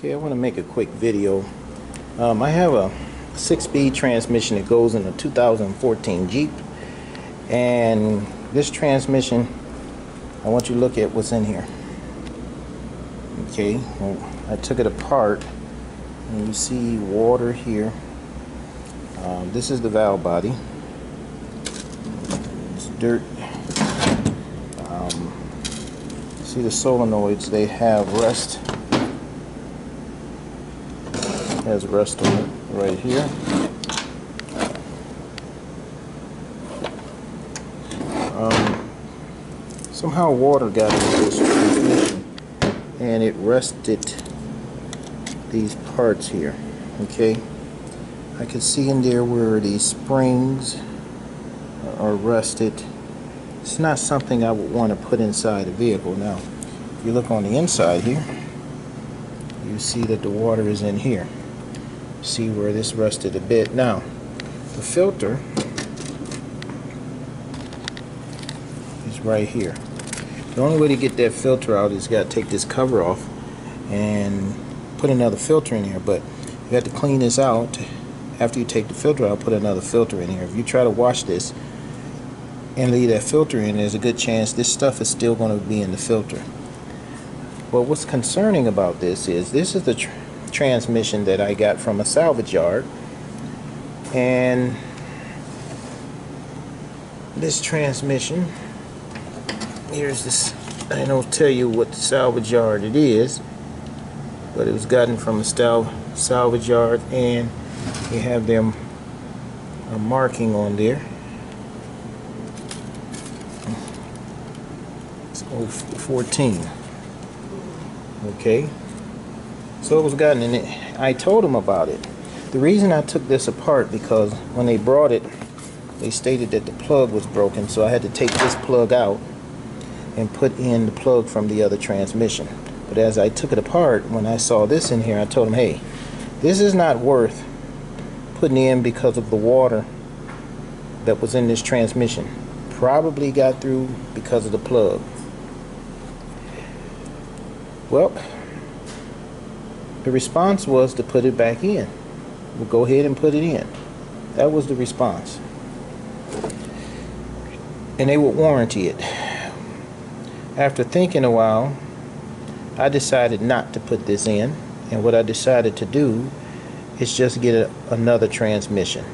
Okay, I want to make a quick video. I have a 6-speed transmission that goes in a 2014 Jeep, and this transmission, I want you to look at what's in here. Okay, well, I took it apart and you see water here. This is the valve body. It's dirt. See the solenoids, they have rust. Has rust on it right here. Somehow water got into this transmission and it rusted these parts here. Okay, I can see in there where these springs are rusted. It's not something I would want to put inside a vehicle. Now, if you look on the inside here, you see that the water is in here. See where this rusted a bit. Now, the filter is right here. The only way to get that filter out is you got to take this cover off and put another filter in here. But you have to clean this out. After you take the filter out, put another filter in here. If you try to wash this and leave that filter in, there's a good chance this stuff is still going to be in the filter. But what's concerning about this is the transmission that I got from a salvage yard, and this transmission, here's this, I don't tell you what salvage yard it is, but it was gotten from a salvage yard, and you have them a marking on there. It's 014. Okay, so it was gotten in it. I told them about it. The reason I took this apart, because when they brought it, they stated that the plug was broken, so I had to take this plug out and put in the plug from the other transmission. But as I took it apart, when I saw this in here, I told them, hey, this is not worth putting in because of the water that was in this transmission. Probably got through because of the plug. Well, the response was to put it back in. We'll go ahead and put it in. That was the response. And they would warranty it. After thinking a while, I decided not to put this in. And what I decided to do is just get another transmission.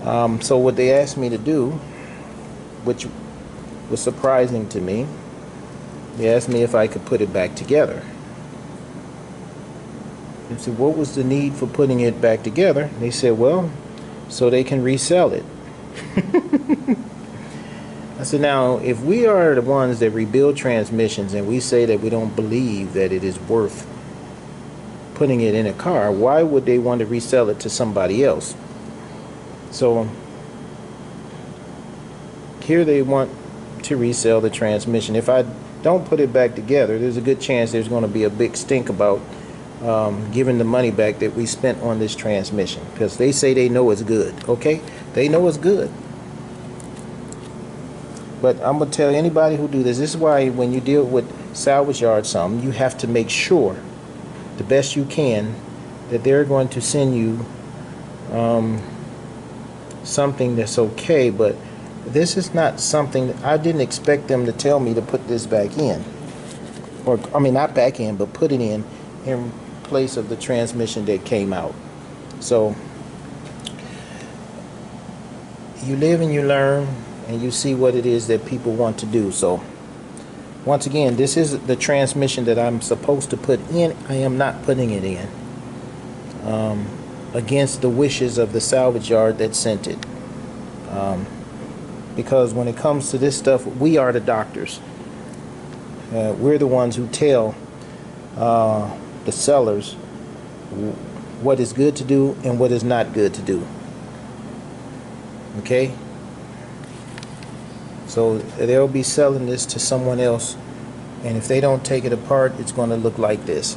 So what they asked me to do, which was surprising to me, they asked me if I could put it back together. I said, what was the need for putting it back together? They said, well, so they can resell it. I said, now, if we are the ones that rebuild transmissions and we say that we don't believe that it is worth putting it in a car, why would they want to resell it to somebody else? So here they want to resell the transmission. If I don't put it back together, there's a good chance there's going to be a big stink about giving the money back that we spent on this transmission, because they say they know it's good. Okay, they know it's good, but I'm gonna tell anybody who do this is why when you deal with salvage yard you have to make sure the best you can that they're going to send you something that's okay. But this is not something, I didn't expect them to tell me to put this back in, or I mean not back in, but put it in place of the transmission that came out. So you live and you learn, and you see what it is that people want to do. So once again, this is the transmission that I'm supposed to put in. I am not putting it in against the wishes of the salvage yard that sent it, because when it comes to this stuff, we are the doctors. We're the ones who tell the sellers what is good to do and what is not good to do. Okay, so they'll be selling this to someone else, and if they don't take it apart, it's going to look like this.